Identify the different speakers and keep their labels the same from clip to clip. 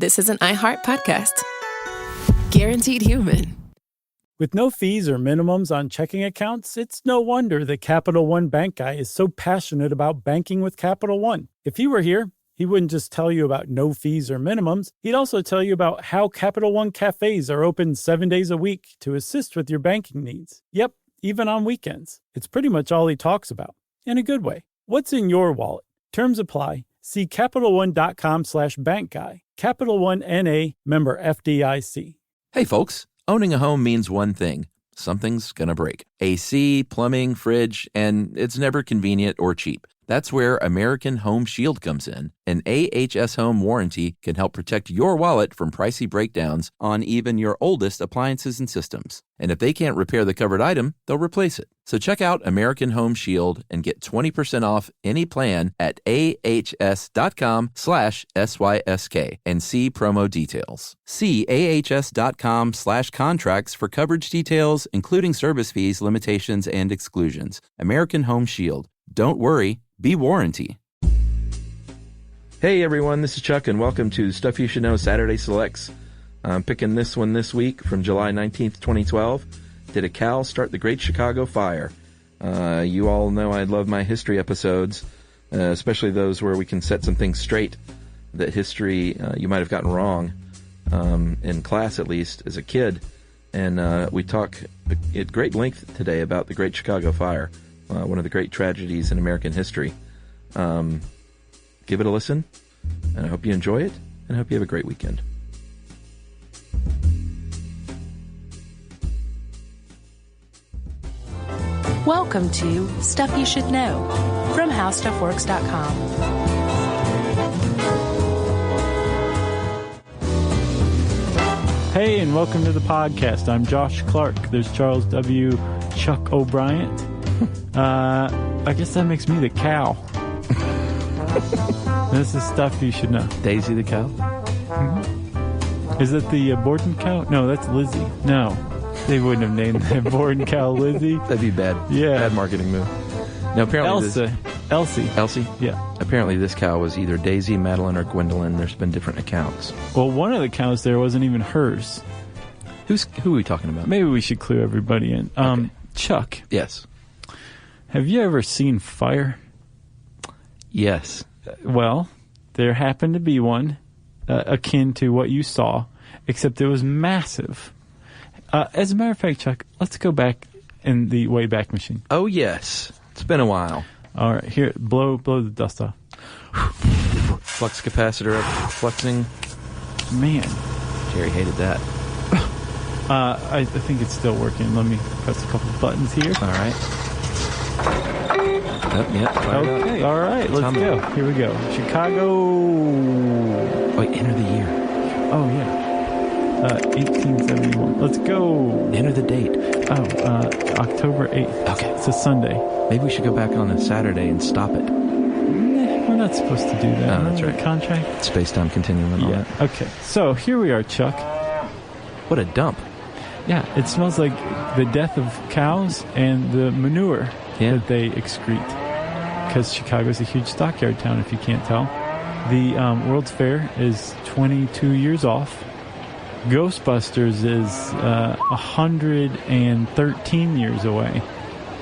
Speaker 1: this is an iHeart podcast. Guaranteed human.
Speaker 2: With no fees or minimums on checking accounts, it's no wonder that Capital One Bank Guy is so passionate about banking with Capital One. If he were here, he wouldn't just tell you about no fees or minimums. He'd also tell you about how Capital One cafes are open 7 days a week to assist with your banking needs. Yep, even on weekends. It's pretty much all he talks about, in a good way. What's in your wallet? Terms apply. See CapitalOne.com/bankguy. Capital One N.A., member FDIC.
Speaker 3: Hey folks, owning a home means one thing. Something's gonna break. AC, plumbing, fridge, and it's never convenient or cheap. That's where American Home Shield comes in. An AHS Home warranty can help protect your wallet from pricey breakdowns on even your oldest appliances and systems. And if they can't repair the covered item, they'll replace it. So check out American Home Shield and get 20% off any plan at ahs.com/SYSK and see promo details. See ahs.com/contracts for coverage details, including service fees, limitations, and exclusions. American Home Shield. Don't worry. Be warranty.
Speaker 4: Hey everyone, this is Chuck and welcome to Stuff You Should Know Saturday Selects. I'm picking this one this week from July 19th, 2012. Did a cow start the Great Chicago Fire? You all know I love my history episodes, especially those where we can set some things straight that history you might have gotten wrong, in class at least, as a kid. And we talk at great length today about the Great Chicago Fire. One of the great tragedies in American history. Give it a listen, and I hope you enjoy it, and I hope you have a great weekend.
Speaker 5: Welcome to Stuff You Should Know from HowStuffWorks.com.
Speaker 2: Hey, and welcome to the podcast. I'm Josh Clark. There's Charles W. Chuck O'Brien. I guess that makes me the cow. This is Stuff You Should Know.
Speaker 4: Daisy the cow?
Speaker 2: Mm-hmm. Is that the Borden cow? No, that's Lizzie. No, they wouldn't have named that Borden cow Lizzie.
Speaker 4: That'd be bad.
Speaker 2: Yeah.
Speaker 4: Bad marketing move. Now, apparently
Speaker 2: Elsie.
Speaker 4: Elsie?
Speaker 2: Yeah.
Speaker 4: Apparently this cow was either Daisy, Madeline, or Gwendolyn. There's been different accounts.
Speaker 2: Well, one of the cows there wasn't even hers.
Speaker 4: Who are we talking about?
Speaker 2: Maybe we should clue everybody in.
Speaker 4: Okay.
Speaker 2: Chuck.
Speaker 4: Yes.
Speaker 2: Have you ever seen fire?
Speaker 4: Yes.
Speaker 2: Well, there happened to be one akin to what you saw, except it was massive. As a matter of fact, Chuck, let's go back in the Wayback Machine.
Speaker 4: Oh, yes. It's been a while.
Speaker 2: All right, here, blow the dust off.
Speaker 4: Flux capacitor up, fluxing.
Speaker 2: Man.
Speaker 4: Jerry hated that.
Speaker 2: I think it's still working. Let me press a couple of buttons here.
Speaker 4: All right.
Speaker 2: Okay, all right, let's go. Here we go. Chicago.
Speaker 4: Wait, enter the year.
Speaker 2: Oh, yeah. 1871. Let's go.
Speaker 4: Enter the date.
Speaker 2: Oh, October 8th.
Speaker 4: Okay.
Speaker 2: It's a Sunday.
Speaker 4: Maybe we should go back on a Saturday and stop it.
Speaker 2: Nah, we're not supposed to do that.
Speaker 4: Oh, that's right.
Speaker 2: Contract.
Speaker 4: Space-time continuum and all that.
Speaker 2: Okay, so here we are, Chuck.
Speaker 4: What a dump.
Speaker 2: Yeah, it smells like the death of cows and the manure that they excrete. Because Chicago's a huge stockyard town, if you can't tell. The World's Fair is 22 years off. Ghostbusters is 113 years away.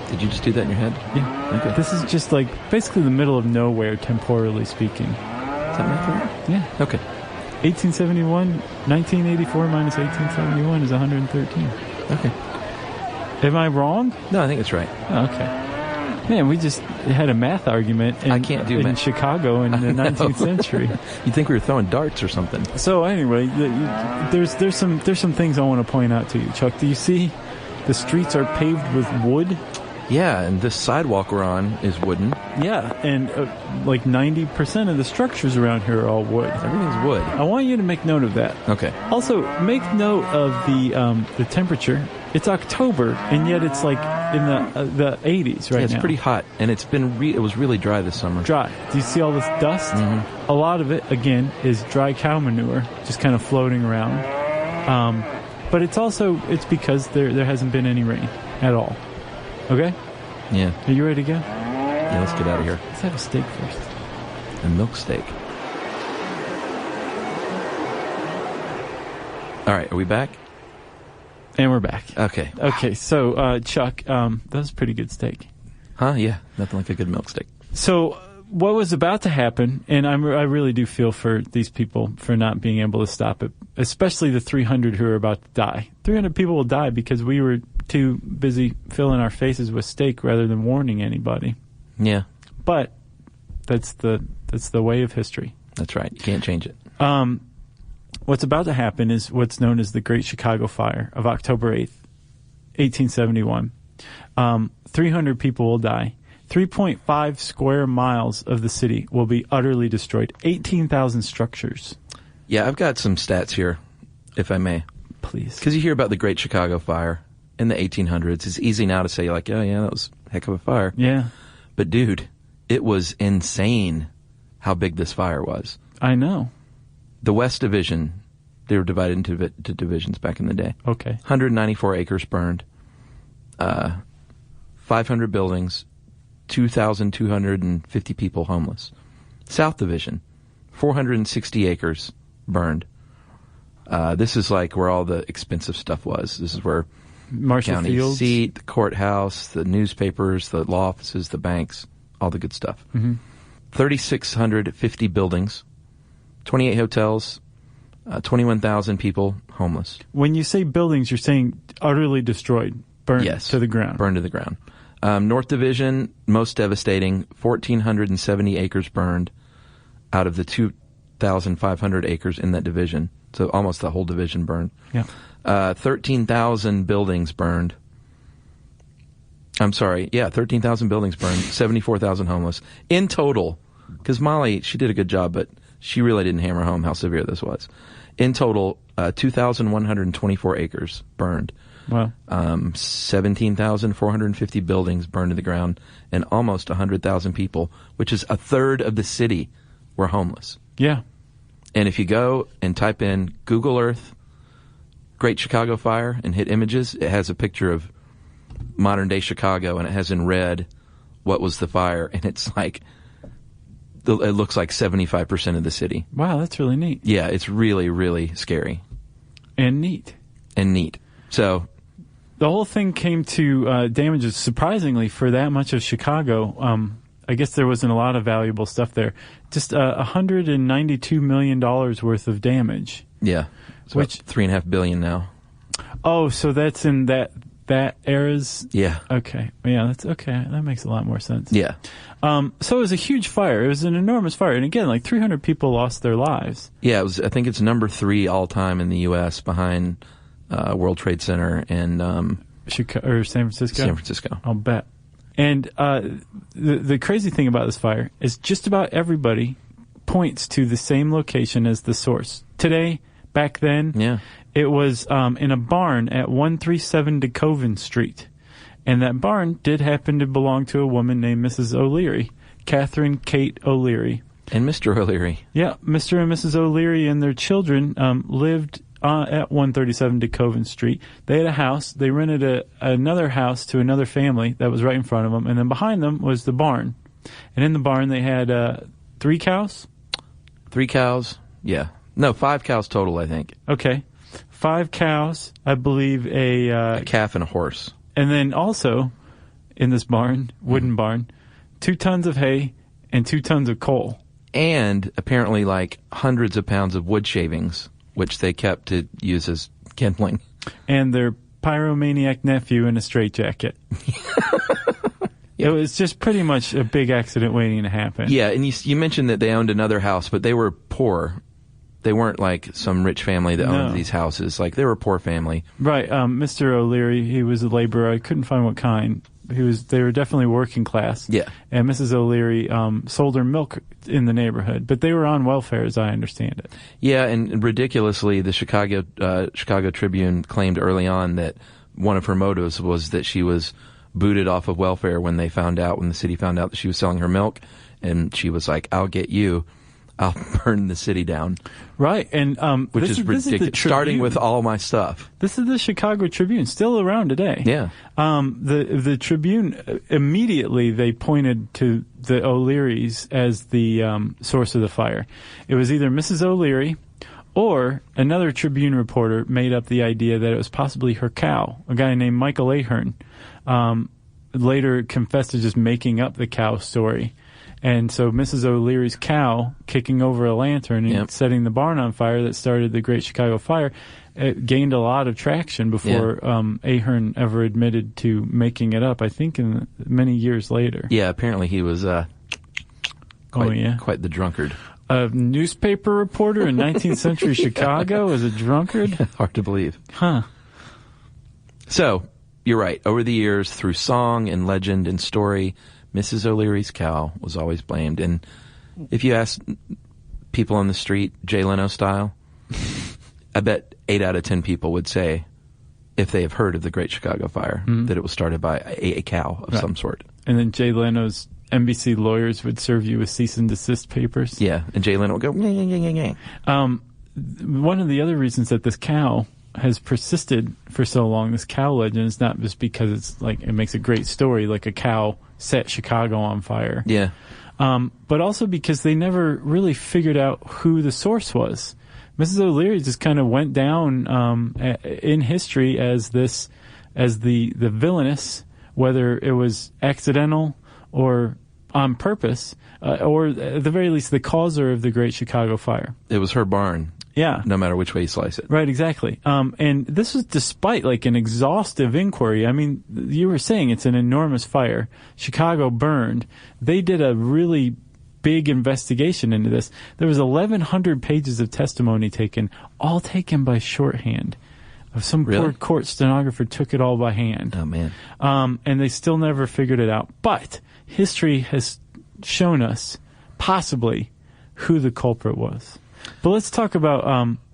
Speaker 4: Did you just do that in your head?
Speaker 2: Yeah.
Speaker 4: Okay.
Speaker 2: This is just like basically the middle of nowhere, temporally speaking.
Speaker 4: Is that math right?
Speaker 2: Yeah.
Speaker 4: Okay.
Speaker 2: 1871, 1984 minus 1871 is 113.
Speaker 4: Okay.
Speaker 2: Am I wrong?
Speaker 4: No, I think it's right.
Speaker 2: Oh, okay. Man, we just had a math argument in Chicago in the 19th century.
Speaker 4: You'd think we were throwing darts or something.
Speaker 2: So anyway, there's some things I want to point out to you, Chuck. Do you see the streets are paved with wood?
Speaker 4: Yeah, and this sidewalk we're on is wooden.
Speaker 2: Yeah, and like 90% of the structures around here are all wood.
Speaker 4: Everything's wood.
Speaker 2: I want you to make note of that.
Speaker 4: Okay.
Speaker 2: Also, make note of the temperature. It's October, and yet it's like in the 80s right now.
Speaker 4: It's pretty hot, and it was really dry this summer.
Speaker 2: Dry. Do you see all this dust? Mm-hmm. A lot of it, again, is dry cow manure, just kind of floating around. But it's because there hasn't been any rain at all. Okay?
Speaker 4: Yeah.
Speaker 2: Are you ready to go?
Speaker 4: Yeah, let's get out of here.
Speaker 2: Let's have a steak first.
Speaker 4: A milk steak. All right, are we back?
Speaker 6: And we're back.
Speaker 4: Okay.
Speaker 6: Okay, so, Chuck, that was a pretty good steak.
Speaker 4: Huh? Yeah, nothing like a good milk steak.
Speaker 6: So, what was about to happen, and I really do feel for these people for not being able to stop it, especially the 300 who are about to die. 300 people will die because we were too busy filling our faces with steak rather than warning anybody.
Speaker 4: Yeah.
Speaker 6: But that's the way of history.
Speaker 4: That's right. You can't change it.
Speaker 6: What's about to happen is what's known as the Great Chicago Fire of October 8th, 1871. 300 people will die. 3.5 square miles of the city will be utterly destroyed. 18,000 structures.
Speaker 4: Yeah, I've got some stats here, if I may.
Speaker 6: Please.
Speaker 4: Because you hear about the Great Chicago Fire in the 1800s. It's easy now to say, like, oh, yeah, that was a heck of a fire.
Speaker 6: Yeah.
Speaker 4: But, dude, it was insane how big this fire was.
Speaker 6: I know.
Speaker 4: The West Division, they were divided into divisions back in the day.
Speaker 6: Okay.
Speaker 4: 194 acres burned, 500 buildings, 2,250 people homeless. South Division, 460 acres burned. This is like where all the expensive stuff was. This is where
Speaker 6: Marshall
Speaker 4: county
Speaker 6: Fields.
Speaker 4: seat, the courthouse, the newspapers, the law offices, the banks, all the good stuff.
Speaker 6: Mm-hmm.
Speaker 4: 3,650 buildings, 28 hotels, 21,000 people homeless.
Speaker 6: When you say buildings, you're saying utterly destroyed, burned to the ground.
Speaker 4: Burned to the ground. North Division, most devastating, 1,470 acres burned out of the 2,500 acres in that division. So almost the whole division burned.
Speaker 6: Yeah.
Speaker 4: 13,000 buildings burned. I'm sorry. Yeah, 13,000 buildings burned, 74,000 homeless. In total, because Molly, she did a good job, but she really didn't hammer home how severe this was. In total, 2,124 acres burned.
Speaker 6: Wow.
Speaker 4: 17,450 buildings burned to the ground, and almost 100,000 people, which is a third of the city, were homeless.
Speaker 6: Yeah.
Speaker 4: And if you go and type in Google Earth, Great Chicago Fire, and hit images, it has a picture of modern-day Chicago, and it has in red what was the fire, and it's like, it looks like 75% of the city.
Speaker 6: Wow, that's really neat.
Speaker 4: Yeah, it's really, really scary.
Speaker 6: And neat.
Speaker 4: And neat. So
Speaker 6: the whole thing came to damages, surprisingly, for that much of Chicago. I guess there wasn't a lot of valuable stuff there. Just $192 million worth of damage.
Speaker 4: Yeah. It's
Speaker 6: which
Speaker 4: $3.5 billion now.
Speaker 6: Oh, so that's in that era's?
Speaker 4: Yeah.
Speaker 6: Okay. Yeah, that's okay. That makes a lot more sense.
Speaker 4: Yeah.
Speaker 6: So it was a huge fire. It was an enormous fire. And again, like 300 people lost their lives.
Speaker 4: Yeah, it was. I think it's number 3 all time in the U.S. behind World Trade Center and
Speaker 6: Chicago or San Francisco.
Speaker 4: San Francisco.
Speaker 6: I'll bet. And the crazy thing about this fire is just about everybody points to the same location as the source. Today, back then,
Speaker 4: yeah,
Speaker 6: it was in a barn at 137 DeKoven Street. And that barn did happen to belong to a woman named Mrs. O'Leary, Catherine Kate O'Leary.
Speaker 4: And Mr. O'Leary.
Speaker 6: Yeah, Mr. and Mrs. O'Leary and their children lived at 137 DeKoven Street. They had a house. They rented another house to another family that was right in front of them. And then behind them was the barn. And in the barn they had 3 cows?
Speaker 4: 3 cows, yeah. No, 5 cows total, I think.
Speaker 6: Okay. 5 cows, I believe a
Speaker 4: calf and a horse.
Speaker 6: And then also, in this barn, wooden barn, 2 tons of hay and 2 tons of coal.
Speaker 4: And apparently like hundreds of pounds of wood shavings, which they kept to use as kindling.
Speaker 6: And their pyromaniac nephew in a straitjacket. It was just pretty much a big accident waiting to happen.
Speaker 4: Yeah, and you mentioned that they owned another house, but they were poor. They weren't like some rich family that owned these houses. Like, they were a poor family.
Speaker 6: Right. Mr. O'Leary, he was a laborer. I couldn't find what kind. They were definitely working class.
Speaker 4: Yeah.
Speaker 6: And Mrs. O'Leary sold her milk in the neighborhood, but they were on welfare, as I understand it.
Speaker 4: Yeah, and ridiculously, the Chicago Tribune claimed early on that one of her motives was that she was booted off of welfare when the city found out that she was selling her milk, and she was like, "I'll get you. I'll burn the city down."
Speaker 6: Right, and
Speaker 4: which is ridiculous. Starting with all my stuff.
Speaker 6: This is the Chicago Tribune, still around today.
Speaker 4: Yeah.
Speaker 6: The Tribune, immediately they pointed to the O'Learys as the source of the fire. It was either Mrs. O'Leary Or another Tribune reporter made up the idea that it was possibly her cow. A guy named Michael Ahern later confessed to just making up the cow story. And so Mrs. O'Leary's cow kicking over a lantern and setting the barn on fire that started the Great Chicago Fire, it gained a lot of traction before Ahern ever admitted to making it up, I think many years later.
Speaker 3: Yeah, apparently he was quite the drunkard.
Speaker 6: A newspaper reporter in 19th century Chicago was a drunkard?
Speaker 3: Hard to believe.
Speaker 6: Huh.
Speaker 3: So, you're right. Over the years, through song and legend and story, Mrs. O'Leary's cow was always blamed. And if you ask people on the street, Jay Leno style, I bet 8 out of 10 people would say, if they have heard of the Great Chicago Fire, that it was started by a cow of some sort.
Speaker 6: And then Jay Leno's NBC lawyers would serve you with cease and desist papers.
Speaker 3: Yeah, and Jay Leno would go,
Speaker 6: one of the other reasons that this cow has persisted for so long, this cow legend, is not just because it's like it makes a great story, like a cow set Chicago on fire.
Speaker 3: Yeah.
Speaker 6: But also because they never really figured out who the source was. Mrs. O'Leary just kind of went down in history as the villainous, whether it was accidental or on purpose, or at the very least the causer of the Great Chicago Fire.
Speaker 3: It was her barn.
Speaker 6: Yeah.
Speaker 3: No matter which way you slice it.
Speaker 6: Right, exactly. And this was despite like an exhaustive inquiry. I mean, you were saying it's an enormous fire. Chicago burned. They did a really big investigation into this. There was 1,100 pages of testimony taken, all taken by shorthand. Some poor court stenographer took it all by hand.
Speaker 3: Oh, man.
Speaker 6: And they still never figured it out. But history has shown us possibly who the culprit was. But let's talk about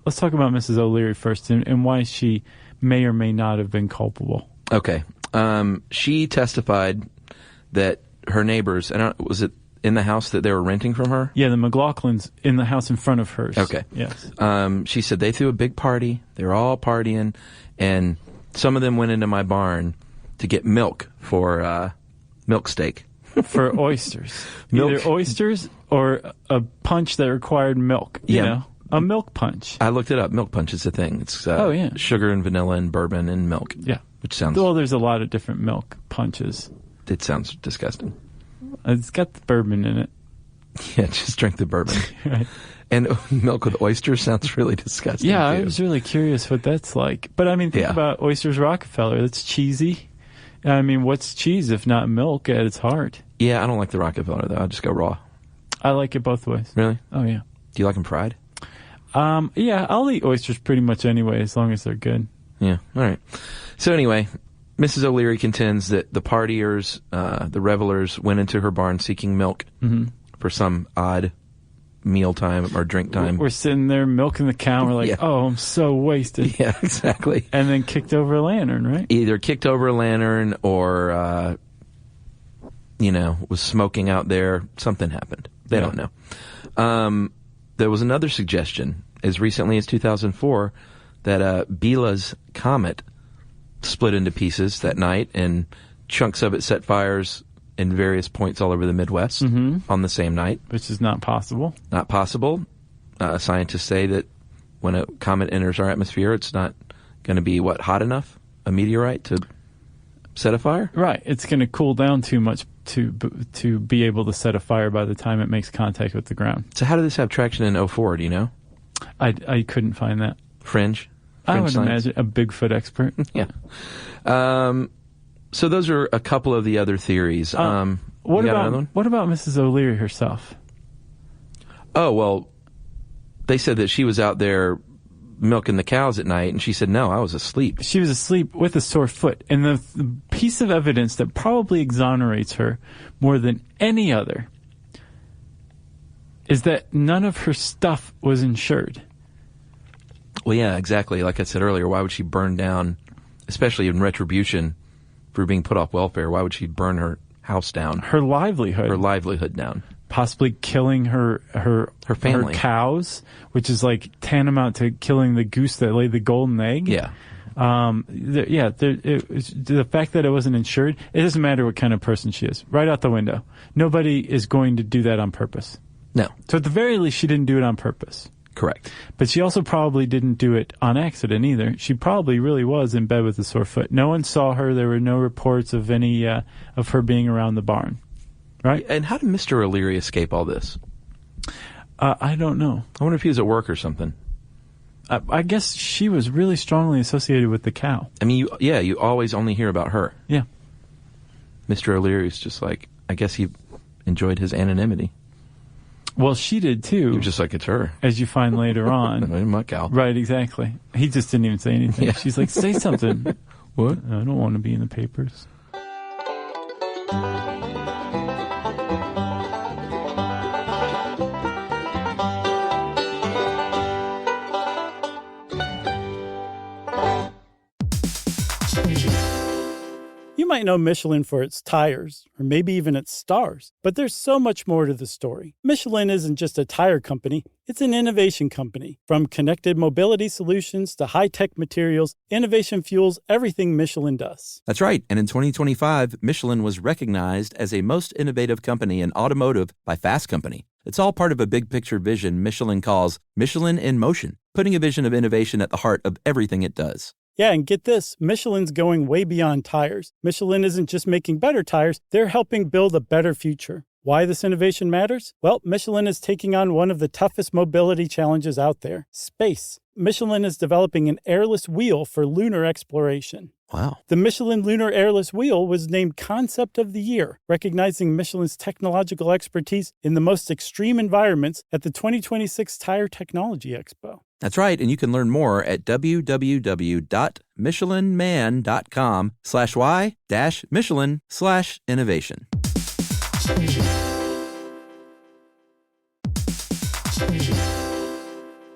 Speaker 6: Mrs. O'Leary first and why she may or may not have been culpable.
Speaker 3: Okay. She testified that her neighbors, was it in the house that they were renting from her?
Speaker 6: Yeah, the McLaughlins in the house in front of hers.
Speaker 3: Okay.
Speaker 6: Yes.
Speaker 3: She said they threw a big party. They were all partying, and some of them went into my barn to get milk for milk steak.
Speaker 6: For oysters.
Speaker 3: Milk.
Speaker 6: Either oysters or a punch that required milk. You know? A milk punch.
Speaker 3: I looked it up. Milk punch is a thing. It's sugar and vanilla and bourbon and milk.
Speaker 6: Yeah.
Speaker 3: Which sounds...
Speaker 6: Well, there's a lot of different milk punches.
Speaker 3: It sounds disgusting.
Speaker 6: It's got the bourbon in it.
Speaker 3: Yeah, just drink the bourbon.
Speaker 6: Right.
Speaker 3: And milk with oysters sounds really disgusting,
Speaker 6: Yeah,
Speaker 3: too.
Speaker 6: I was really curious what that's like. But, I mean, think about Oysters Rockefeller. That's cheesy. I mean, what's cheese if not milk at its heart?
Speaker 3: Yeah, I don't like the Rockefeller, though. I just go raw.
Speaker 6: I like it both ways.
Speaker 3: Really?
Speaker 6: Oh, yeah.
Speaker 3: Do you like them fried?
Speaker 6: Yeah, I'll eat oysters pretty much anyway, as long as they're good.
Speaker 3: Yeah, all right. So anyway, Mrs. O'Leary contends that the partiers, the revelers, went into her barn seeking milk for some odd meal time or drink time.
Speaker 6: We're sitting there milking the cow. We're like, oh, I'm so wasted.
Speaker 3: Yeah, exactly.
Speaker 6: And then kicked over a lantern, right?
Speaker 3: Either kicked over a lantern or, was smoking out there. Something happened. They don't know. There was another suggestion as recently as 2004 that Biela's comet split into pieces that night, and chunks of it set fires in various points all over the Midwest on the same night.
Speaker 6: Which is not possible.
Speaker 3: Not possible. Scientists say that when a comet enters our atmosphere, it's not going to be, hot enough, a meteorite, to set a fire?
Speaker 6: Right. It's going to cool down too much to be able to set a fire by the time it makes contact with the ground.
Speaker 3: So how did this have traction in 2004, do you know?
Speaker 6: I couldn't find that.
Speaker 3: Fringe
Speaker 6: I would
Speaker 3: science?
Speaker 6: imagine a Bigfoot expert.
Speaker 3: Yeah. So those are a couple of the other theories.
Speaker 6: What about Mrs. O'Leary herself?
Speaker 3: Oh, well, they said that she was out there milking the cows at night, and she said, no, I was asleep.
Speaker 6: She was asleep with a sore foot. And the piece of evidence that probably exonerates her more than any other is that none of her stuff was insured.
Speaker 3: Well, yeah, exactly. Like I said earlier, why would she burn down, especially in retribution for being put off welfare, why would she burn her house down?
Speaker 6: Her livelihood.
Speaker 3: Her livelihood down.
Speaker 6: Possibly killing her
Speaker 3: family.
Speaker 6: Her cows, which is like tantamount to killing the goose that laid the golden egg.
Speaker 3: Yeah.
Speaker 6: The fact that it wasn't insured, it doesn't matter what kind of person she is. Right out the window. Nobody is going to do that on purpose.
Speaker 3: No.
Speaker 6: So at the very least, she didn't do it on purpose.
Speaker 4: Correct.
Speaker 6: But she also probably didn't do it on accident either. She probably really was in bed with a sore foot. No one saw her. There were no reports of any of her being around the barn. Right?
Speaker 4: And how did Mr. O'Leary escape all this?
Speaker 6: I don't know.
Speaker 4: I wonder if he was at work or something.
Speaker 6: I guess she was really strongly associated with the cow.
Speaker 4: I mean, you always only hear about her.
Speaker 6: Yeah.
Speaker 4: Mr. O'Leary's just like, I guess he enjoyed his anonymity.
Speaker 6: Well, she did too.
Speaker 4: He was just like, it's her.
Speaker 6: As you find later on.
Speaker 4: My cow.
Speaker 6: Right, exactly. He just didn't even say anything.
Speaker 4: Yeah.
Speaker 6: She's like, say something.
Speaker 4: What?
Speaker 6: I don't want to be in the papers.
Speaker 2: You might know Michelin for its tires, or maybe even its stars, but there's so much more to the story. Michelin isn't just a tire company, it's an innovation company. From connected mobility solutions to high-tech materials, innovation fuels everything Michelin does.
Speaker 3: That's right. And in 2025, Michelin was recognized as a most innovative company in automotive by Fast Company. It's all part of a big picture vision Michelin calls Michelin in Motion, putting a vision of innovation at the heart of everything it does.
Speaker 2: Yeah, and get this, Michelin's going way beyond tires. Michelin isn't just making better tires, they're helping build a better future. Why this innovation matters? Well, Michelin is taking on one of the toughest mobility challenges out there, space. Michelin is developing an airless wheel for lunar exploration.
Speaker 3: Wow.
Speaker 2: The Michelin Lunar Airless Wheel was named Concept of the Year, recognizing Michelin's technological expertise in the most extreme environments at the 2026 Tire Technology Expo.
Speaker 3: That's right, and you can learn more at www.michelinman.com/y-Michelin/innovation.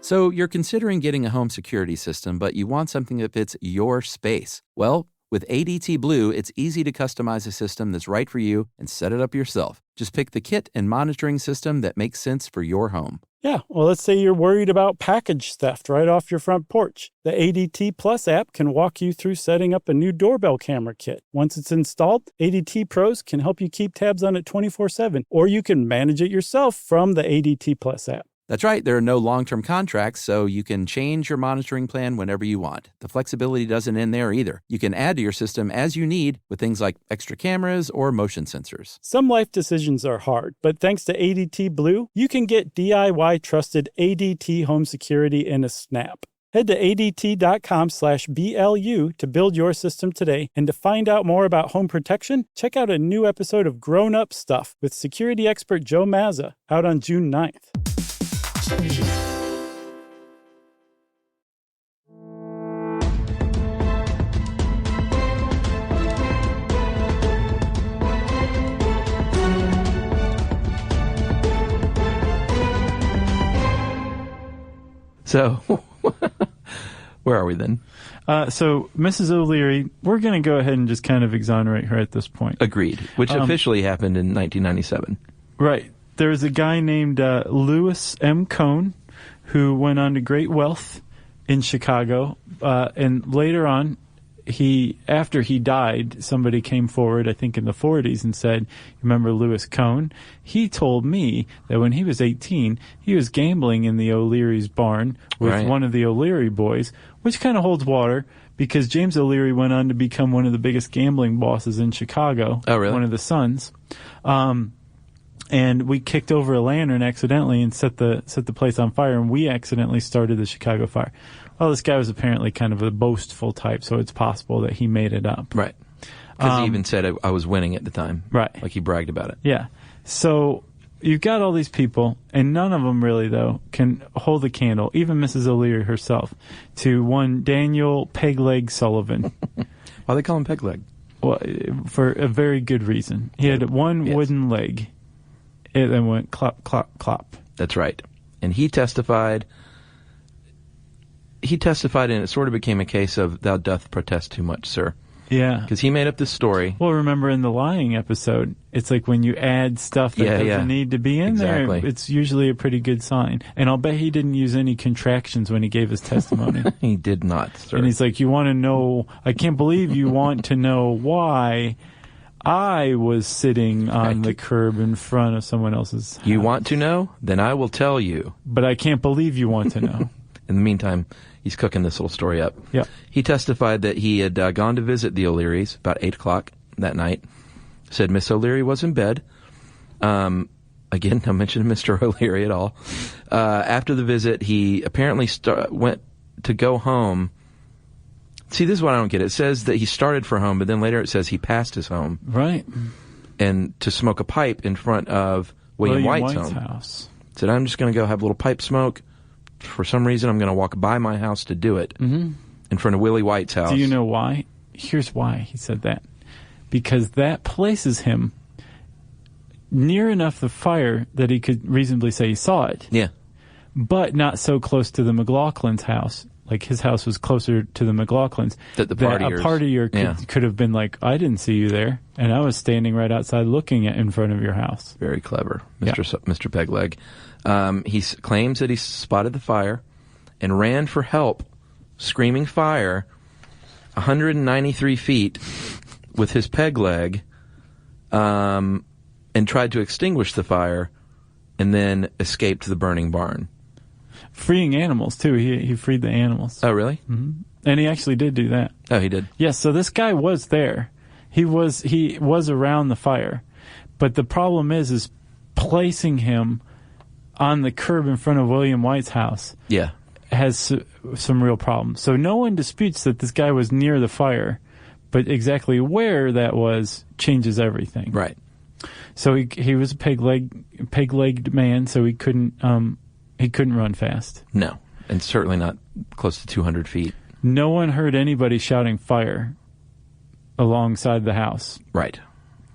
Speaker 3: So you're considering getting a home security system, but you want something that fits your space. Well, with ADT Blue, it's easy to customize a system that's right for you and set it up yourself. Just pick the kit and monitoring system that makes sense for your home.
Speaker 2: Yeah, well, let's say you're worried about package theft right off your front porch. The ADT Plus app can walk you through setting up a new doorbell camera kit. Once it's installed, ADT Pros can help you keep tabs on it 24/7, or you can manage it yourself from the ADT Plus app.
Speaker 3: That's right, there are no long-term contracts, so you can change your monitoring plan whenever you want. The flexibility doesn't end there either. You can add to your system as you need with things like extra cameras or motion sensors.
Speaker 2: Some life decisions are hard, but thanks to ADT Blue, you can get DIY-trusted ADT home security in a snap. Head to ADT.com/BLU to build your system today. And to find out more about home protection, check out a new episode of Grown Up Stuff with security expert Joe Mazza out on June 9th.
Speaker 4: So, where are we then?
Speaker 6: So Mrs. O'Leary, we're going to go ahead and just kind of exonerate her at this point.
Speaker 4: Agreed. Which officially happened in 1997.
Speaker 6: Right. There's a guy named Lewis M. Cohn who went on to great wealth in Chicago. And later on, after he died, somebody came forward, I think in the 40s, and said, remember Lewis Cohn? He told me that when he was 18, he was gambling in the O'Leary's barn with one of the O'Leary boys, which kind of holds water because James O'Leary went on to become one of the biggest gambling bosses in Chicago.
Speaker 4: Oh, really?
Speaker 6: One of the sons. And we kicked over a lantern accidentally and set the place on fire, and we accidentally started the Chicago fire. Well, this guy was apparently kind of a boastful type, so it's possible that he made it up.
Speaker 4: Right. Because he even said I was winning at the time.
Speaker 6: Right.
Speaker 4: Like he bragged about it.
Speaker 6: Yeah. So you've got all these people, and none of them really, though, can hold a candle, even Mrs. O'Leary herself, to one Daniel Pegleg Sullivan.
Speaker 4: Why they call him Pegleg?
Speaker 6: Well, for a very good reason. He had one wooden leg. It then went clop, clop, clop.
Speaker 4: That's right. And he testified, and it sort of became a case of thou doth protest too much, sir.
Speaker 6: Yeah.
Speaker 4: Because he made up this story.
Speaker 6: Well, remember in the lying episode, it's like when you add stuff that doesn't need to be in there, it's usually a pretty good sign. And I'll bet he didn't use any contractions when he gave his testimony.
Speaker 4: He did not, sir.
Speaker 6: And he's like, you want to know, I can't believe you want to know why I was sitting on the curb in front of someone else's house.
Speaker 4: You want to know? Then I will tell you.
Speaker 6: But I can't believe you want to know.
Speaker 4: In the meantime, he's cooking this little story up.
Speaker 6: Yep.
Speaker 4: He testified that he had gone to visit the O'Learys about 8 o'clock that night. Said Miss O'Leary was in bed. Again, no mention of Mr. O'Leary at all. After the visit, he apparently went to go home. See, this is what I don't get. It says that he started for home, but then later it says he passed his home.
Speaker 6: Right.
Speaker 4: And to smoke a pipe in front of William White's home.
Speaker 6: House.
Speaker 4: Said, I'm just going to go have a little pipe smoke. For some reason, I'm going to walk by my house to do it. Mm-hmm. In front of Willie White's house.
Speaker 6: Do you know why? Here's why he said that. Because that places him near enough the fire that he could reasonably say he saw it.
Speaker 4: Yeah.
Speaker 6: But not so close to the McLaughlin's house. Like, his house was closer to the McLaughlin's.
Speaker 4: That a
Speaker 6: partier could have been like, I didn't see you there, and I was standing right outside looking in front of your house.
Speaker 4: Very clever, Mr. Pegleg. He claims that he spotted the fire and ran for help, screaming fire, 193 feet with his peg leg, and tried to extinguish the fire, and then escaped the burning barn.
Speaker 6: Freeing animals, too. He freed the animals.
Speaker 4: Oh, really?
Speaker 6: Mm-hmm. And he actually did do that.
Speaker 4: Oh, he did?
Speaker 6: Yes, so this guy was there. He was around the fire. But the problem is placing him on the curb in front of William White's house has some real problems. So no one disputes that this guy was near the fire, but exactly where that was changes everything.
Speaker 4: Right.
Speaker 6: So he was a peg-legged man, so he couldn't run fast.
Speaker 4: No, and certainly not close to 200 feet.
Speaker 6: No one heard anybody shouting fire alongside the house.
Speaker 4: Right.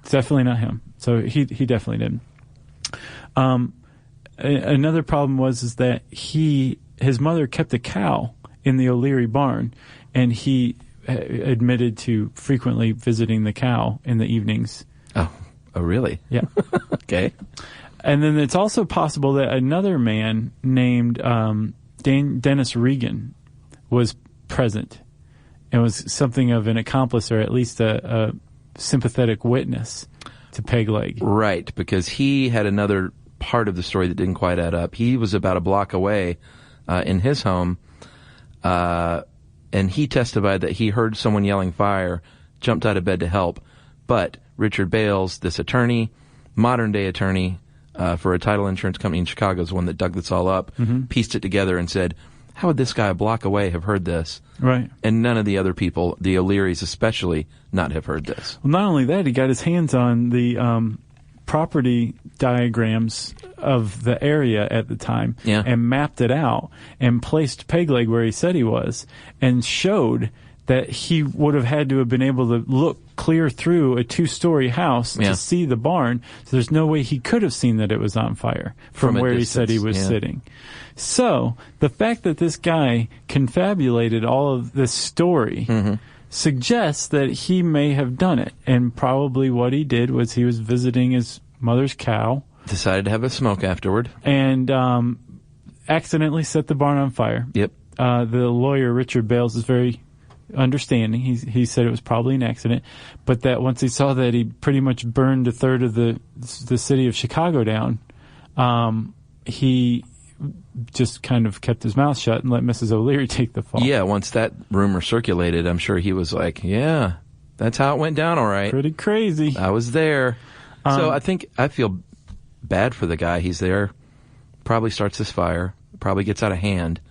Speaker 6: It's definitely not him. So he definitely didn't. Another problem was that his mother kept a cow in the O'Leary barn, and he admitted to frequently visiting the cow in the evenings.
Speaker 4: Oh, really?
Speaker 6: Yeah.
Speaker 4: Okay.
Speaker 6: And then it's also possible that another man named Dennis Regan was present and was something of an accomplice, or at least a sympathetic witness to Pegleg.
Speaker 4: Right, because he had another part of the story that didn't quite add up. He was about a block away in his home, and he testified that he heard someone yelling fire, jumped out of bed to help, but Richard Bales, this attorney, modern-day attorney for a title insurance company in Chicago, is the one that dug this all up, pieced it together and said, how would this guy a block away have heard this?
Speaker 6: Right.
Speaker 4: And none of the other people, the O'Learys especially, not have heard this.
Speaker 6: Well, not only that, he got his hands on the property diagrams of the area at the time and mapped it out and placed Pegleg where he said he was and showed that he would have had to have been able to look clear through a 2-story house to see the barn. So there's no way he could have seen that it was on fire from where he said he was sitting. So the fact that this guy confabulated all of this story suggests that he may have done it. And probably what he did was he was visiting his mother's cow.
Speaker 4: Decided to have a smoke afterward.
Speaker 6: And accidentally set the barn on fire.
Speaker 4: Yep.
Speaker 6: The lawyer, Richard Bales, is very understanding. He said it was probably an accident, but that once he saw that he pretty much burned a third of the city of Chicago down, he just kind of kept his mouth shut and let Mrs. O'Leary take the fall.
Speaker 4: Yeah, once that rumor circulated, I'm sure he was like, yeah, that's how it went down, all right.
Speaker 6: Pretty crazy.
Speaker 4: I was there. So I feel bad for the guy. He's there, probably starts this fire, probably gets out of hand,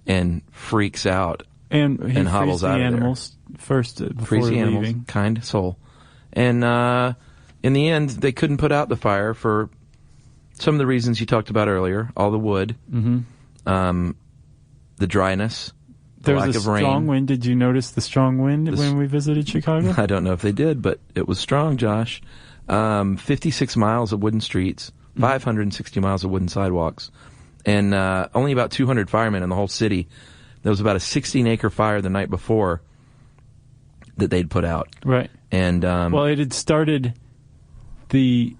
Speaker 4: and freaks out.
Speaker 6: And he
Speaker 4: hobbles
Speaker 6: frees the
Speaker 4: out of
Speaker 6: animals first before
Speaker 4: frees the
Speaker 6: leaving.
Speaker 4: Animals, kind soul. And in the end, they couldn't put out the fire for some of the reasons you talked about earlier. All the wood, the dryness, the lack of rain. There was a strong
Speaker 6: wind. Did you notice the strong wind when we visited Chicago?
Speaker 4: I don't know if they did, but it was strong, Josh. 56 miles of wooden streets, 560 miles of wooden sidewalks, and only about 200 firemen in the whole city. There was about a 16-acre fire the night before that they'd put out.
Speaker 6: Right.
Speaker 4: And
Speaker 6: well, it had started they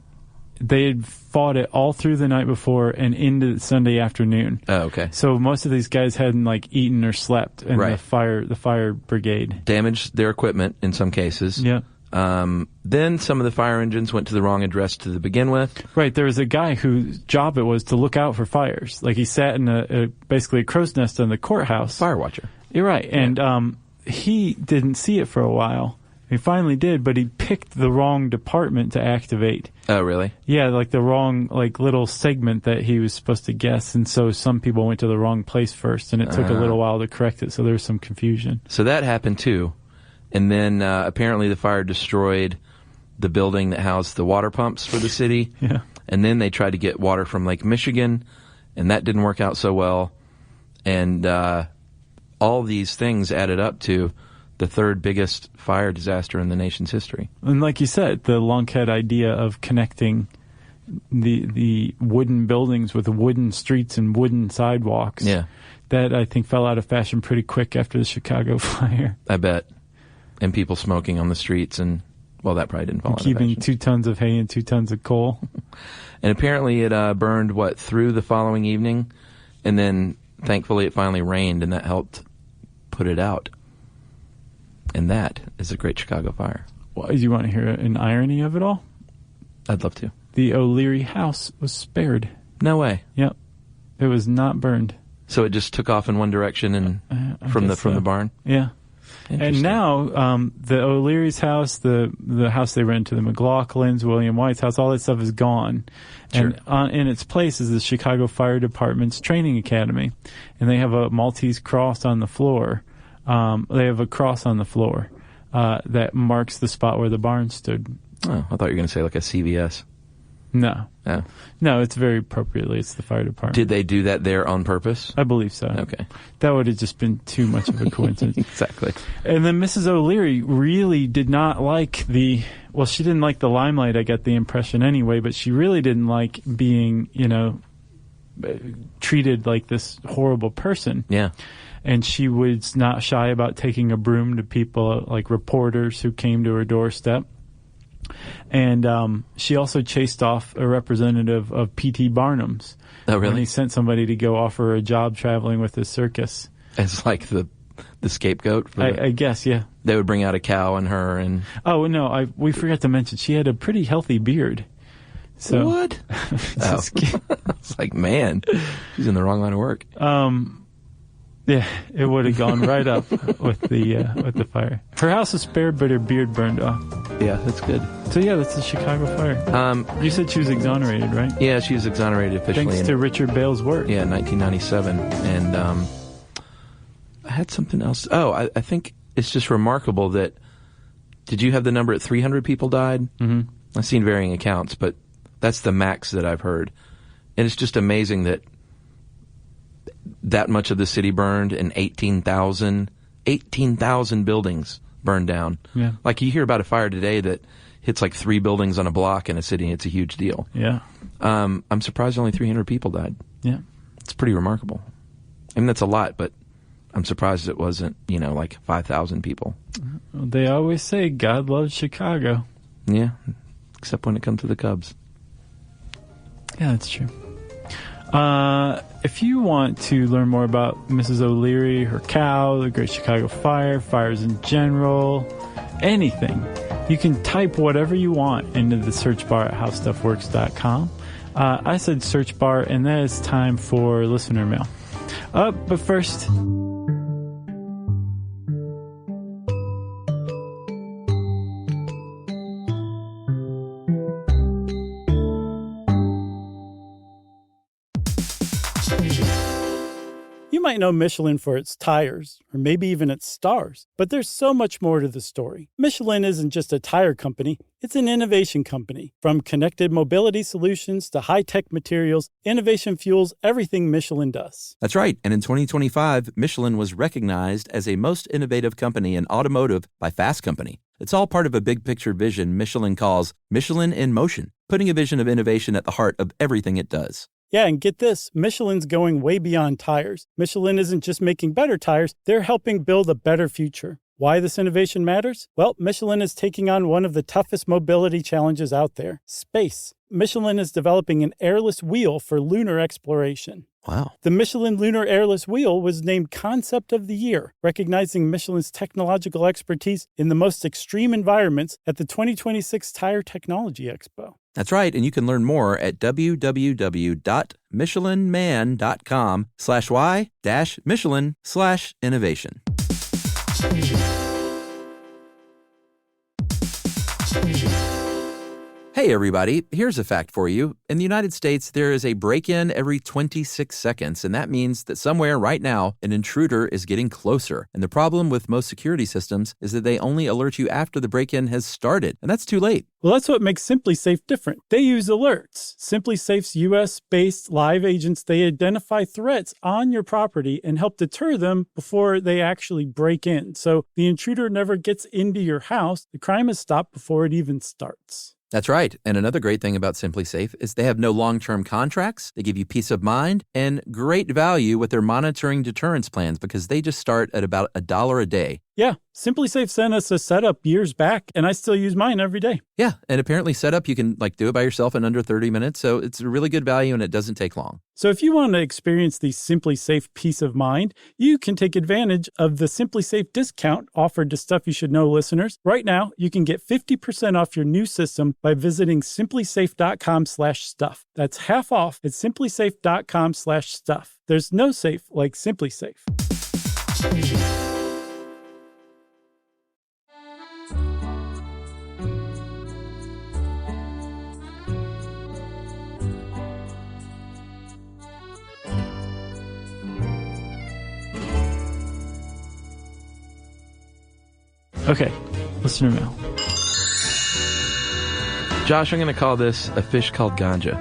Speaker 6: had fought it all through the night before and into Sunday afternoon.
Speaker 4: Oh, okay.
Speaker 6: So most of these guys hadn't eaten or slept in the fire brigade.
Speaker 4: Damaged their equipment in some cases.
Speaker 6: Yeah.
Speaker 4: Then some of the fire engines went to the wrong address to begin with.
Speaker 6: Right. There was a guy whose job it was to look out for fires. Like he sat in basically a crow's nest in the courthouse.
Speaker 4: Fire watcher.
Speaker 6: You're right. And he didn't see it for a while. He finally did, but he picked the wrong department to activate.
Speaker 4: Oh, really?
Speaker 6: Yeah, like the wrong little segment that he was supposed to guess. And so some people went to the wrong place first, and it took a little while to correct it. So there was some confusion.
Speaker 4: So that happened too. And then apparently the fire destroyed the building that housed the water pumps for the city.
Speaker 6: Yeah.
Speaker 4: And then they tried to get water from Lake Michigan, and that didn't work out so well. And all these things added up to the third biggest fire disaster in the nation's history.
Speaker 6: And like you said, the lunkhead idea of connecting the wooden buildings with wooden streets and wooden sidewalks.
Speaker 4: Yeah.
Speaker 6: That I think fell out of fashion pretty quick after the Chicago fire.
Speaker 4: I bet. And people smoking on the streets, and well, that probably didn't fall out of
Speaker 6: Keeping
Speaker 4: fashion.
Speaker 6: 2 tons of hay and 2 tons of coal.
Speaker 4: And apparently it burned, through the following evening, and then thankfully it finally rained, and that helped put it out. And that is the Great Chicago Fire.
Speaker 6: Well, do you want to hear an irony of it all?
Speaker 4: I'd love to.
Speaker 6: The O'Leary house was spared.
Speaker 4: No way.
Speaker 6: Yep. It was not burned.
Speaker 4: So it just took off in one direction and from the barn?
Speaker 6: Yeah. And now the O'Leary's house, the house they rent to the McLaughlins, William White's house, all that stuff is gone.
Speaker 4: Sure.
Speaker 6: And in its place is the Chicago Fire Department's training academy. And they have a Maltese cross on the floor. They have a cross on the floor that marks the spot where the barn stood.
Speaker 4: Oh, I thought you were going to say like a CVS.
Speaker 6: No.
Speaker 4: Oh.
Speaker 6: No, it's very appropriately. It's the fire department.
Speaker 4: Did they do that there on purpose?
Speaker 6: I believe so.
Speaker 4: Okay.
Speaker 6: That would have just been too much of a coincidence.
Speaker 4: Exactly.
Speaker 6: And then Mrs. O'Leary really did not like she didn't like the limelight, I get the impression anyway, but she really didn't like being, treated like this horrible person.
Speaker 4: Yeah.
Speaker 6: And she was not shy about taking a broom to people like reporters who came to her doorstep. And she also chased off a representative of P.T. Barnum's.
Speaker 4: Oh, really?
Speaker 6: When he sent somebody to go offer her a job traveling with his circus.
Speaker 4: As like the scapegoat?
Speaker 6: I guess, yeah.
Speaker 4: They would bring out a cow and her and...
Speaker 6: Oh, no, we forgot to mention she had a pretty healthy beard. So,
Speaker 4: what? It's like, man, she's in the wrong line of work.
Speaker 6: Yeah, it would have gone right up with the fire. Her house was spared, but her beard burned off.
Speaker 4: Yeah, that's good.
Speaker 6: So yeah, that's the Chicago fire. You said she was exonerated, right?
Speaker 4: Yeah, she was exonerated officially.
Speaker 6: Thanks to Richard Bale's work.
Speaker 4: Yeah, in 1997. And I had something else. Oh, I think it's just remarkable that... Did you have the number at 300 people died?
Speaker 6: Mm-hmm.
Speaker 4: I've seen varying accounts, but that's the max that I've heard. And it's just amazing that much of the city burned and 18,000 buildings burned down.
Speaker 6: Yeah.
Speaker 4: Like you hear about a fire today that hits like 3 buildings on a block in a city, and it's a huge deal.
Speaker 6: Yeah.
Speaker 4: I'm surprised only 300 people died.
Speaker 6: Yeah.
Speaker 4: It's pretty remarkable. I mean, that's a lot, but I'm surprised it wasn't, like 5,000 people.
Speaker 6: They always say God loves Chicago.
Speaker 4: Yeah, except when it comes to the Cubs.
Speaker 6: Yeah, that's true. If you want to learn more about Mrs. O'Leary, her cow, the Great Chicago Fire, fires in general, anything, you can type whatever you want into the search bar at howstuffworks.com. I said search bar, and that is time for listener mail. But first...
Speaker 2: You might know Michelin for its tires, or maybe even its stars, but there's so much more to the story. Michelin isn't just a tire company, it's an innovation company. From connected mobility solutions to high-tech materials, innovation fuels everything Michelin does.
Speaker 3: That's right. And in 2025, Michelin was recognized as a most innovative company in automotive by Fast Company. It's all part of a big picture vision Michelin calls Michelin in Motion, putting a vision of innovation at the heart of everything it does.
Speaker 2: Yeah, and get this, Michelin's going way beyond tires. Michelin isn't just making better tires, they're helping build a better future. Why this innovation matters? Well, Michelin is taking on one of the toughest mobility challenges out there, space. Michelin is developing an airless wheel for lunar exploration.
Speaker 3: Wow.
Speaker 2: The Michelin Lunar Airless Wheel was named Concept of the Year, recognizing Michelin's technological expertise in the most extreme environments at the 2026 Tire Technology Expo.
Speaker 3: That's right, and you can learn more at www.michelinman.com/y-Michelin/innovation. Hey everybody, here's a fact for you. In the United States, there is a break-in every 26 seconds, and that means that somewhere right now, an intruder is getting closer. And the problem with most security systems is that they only alert you after the break-in has started, and that's too late.
Speaker 2: Well, that's what makes SimpliSafe different. They use alerts. SimpliSafe's US-based live agents, they identify threats on your property and help deter them before they actually break in. So the intruder never gets into your house. The crime is stopped before it even starts.
Speaker 3: That's right. And another great thing about SimpliSafe is they have no long-term contracts. They give you peace of mind and great value with their monitoring deterrence plans because they just start at about $1 a day.
Speaker 2: Yeah, SimpliSafe sent us a setup years back, and I still use mine every day.
Speaker 3: Yeah, and apparently setup, you can do it by yourself in under 30 minutes, so it's a really good value and it doesn't take long.
Speaker 2: So if you want to experience the SimpliSafe peace of mind, you can take advantage of the SimpliSafe discount offered to Stuff You Should Know listeners. Right now, you can get 50% off your new system by visiting simplisafe.com/stuff. That's half off at simplisafe.com/stuff. There's no safe like SimpliSafe.
Speaker 6: Okay, listener mail.
Speaker 4: Josh, I'm going to call this a fish called ganja.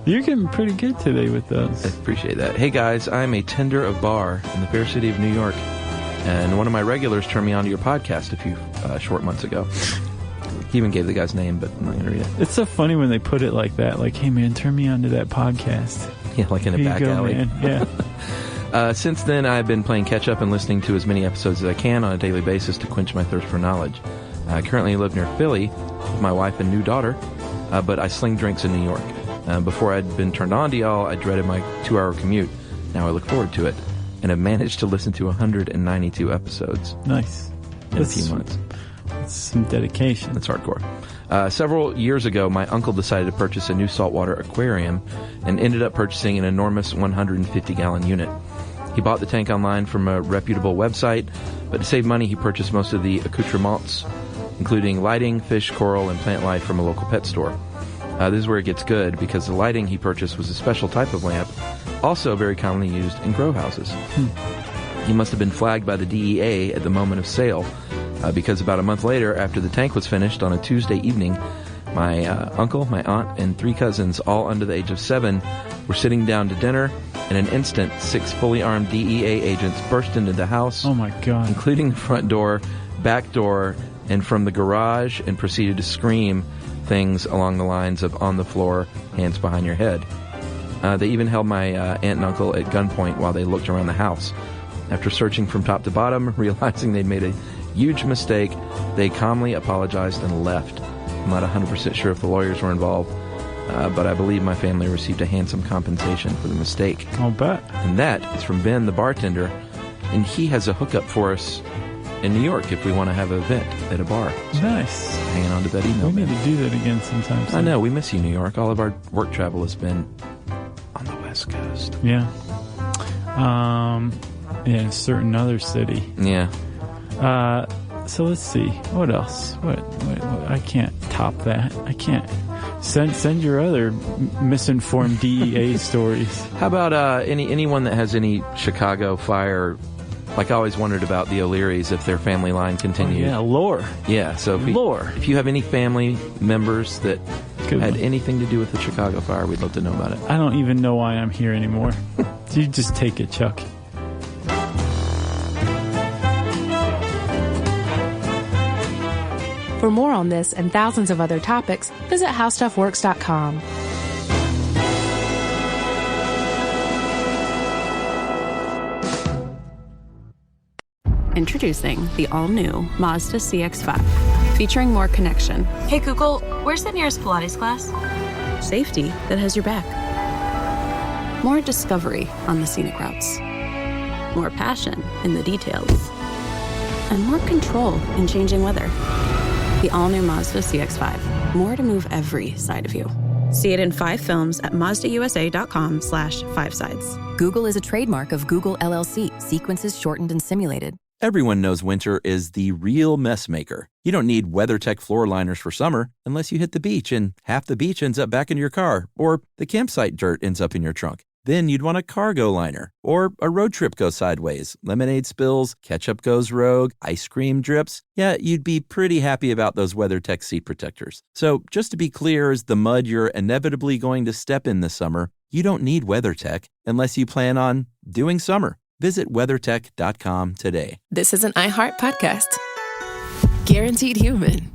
Speaker 6: You're getting pretty good today with those.
Speaker 4: I appreciate that. Hey guys, I'm a tender of bar in the fair city of New York, and one of my regulars turned me on to your podcast a few short months ago. He even gave the guy's name, but I'm not going to read it.
Speaker 6: It's so funny when they put it like that. Like, hey man, turn me on to that podcast.
Speaker 4: Yeah, like in a back alley.
Speaker 6: Man. Yeah.
Speaker 4: Since then, I've been playing catch-up and listening to as many episodes as I can on a daily basis to quench my thirst for knowledge. I currently live near Philly with my wife and new daughter, but I sling drinks in New York. Before I'd been turned on to y'all, I dreaded my 2-hour commute. Now I look forward to it, and have managed to listen to 192 episodes.
Speaker 6: Nice.
Speaker 4: In a few months.
Speaker 6: That's some dedication.
Speaker 4: That's hardcore. Several years ago, my uncle decided to purchase a new saltwater aquarium and ended up purchasing an enormous 150-gallon unit. He bought the tank online from a reputable website, but to save money, he purchased most of the accoutrements, including lighting, fish, coral, and plant life from a local pet store. This is where it gets good, because the lighting he purchased was a special type of lamp, also very commonly used in grow houses. He must have been flagged by the DEA at the moment of sale, because about a month later, after the tank was finished on a Tuesday evening, my uncle, my aunt, and 3 cousins, all under the age of 7, were sitting down to dinner. In an instant, 6 fully armed DEA agents burst into the house.
Speaker 6: Oh my God.
Speaker 4: Including the front door, back door, and from the garage, and proceeded to scream things along the lines of "on the floor, hands behind your head." They even held my aunt and uncle at gunpoint while they looked around the house. After searching from top to bottom, realizing they'd made a huge mistake, they calmly apologized and left. I'm not 100% sure if the lawyers were involved, but I believe my family received a handsome compensation for the mistake.
Speaker 6: I'll bet.
Speaker 4: And that is from Ben, the bartender, and he has a hookup for us in New York if we want to have an event at a bar. So
Speaker 6: nice.
Speaker 4: Hanging on to that email.
Speaker 6: We need to do that again sometime soon.
Speaker 4: I know, we miss you, New York. All of our work travel has been on the West Coast.
Speaker 6: Yeah. In a certain other city.
Speaker 4: Yeah.
Speaker 6: So let's see. What else? What I can't top that. I can't. Send your other misinformed DEA stories.
Speaker 4: How about anyone that has any Chicago fire? Like I always wondered about the O'Learys if their family line continued.
Speaker 6: Oh, yeah, lore.
Speaker 4: Yeah, so if you have any family members that had anything to do with the Chicago fire, we'd love to know about it.
Speaker 6: I don't even know why I'm here anymore. You just take it, Chuck.
Speaker 5: For more on this and thousands of other topics, visit howstuffworks.com. Introducing the all-new Mazda CX-5, featuring more connection.
Speaker 7: Hey Google, where's the nearest Pilates class?
Speaker 5: Safety that has your back. More discovery on the scenic routes. More passion in the details. And more control in changing weather. The all-new Mazda CX-5. More to move every side of you. See it in 5 films at MazdaUSA.com/5sides.
Speaker 8: Google is a trademark of Google LLC. Sequences shortened and simulated.
Speaker 3: Everyone knows winter is the real mess maker. You don't need WeatherTech floor liners for summer unless you hit the beach and half the beach ends up back in your car, or the campsite dirt ends up in your trunk. Then you'd want a cargo liner, or a road trip goes sideways, lemonade spills, ketchup goes rogue, ice cream drips. Yeah, you'd be pretty happy about those WeatherTech seat protectors. So just to be clear, as the mud you're inevitably going to step in this summer, you don't need WeatherTech unless you plan on doing summer. Visit WeatherTech.com today.
Speaker 1: This is an iHeart podcast. Guaranteed human.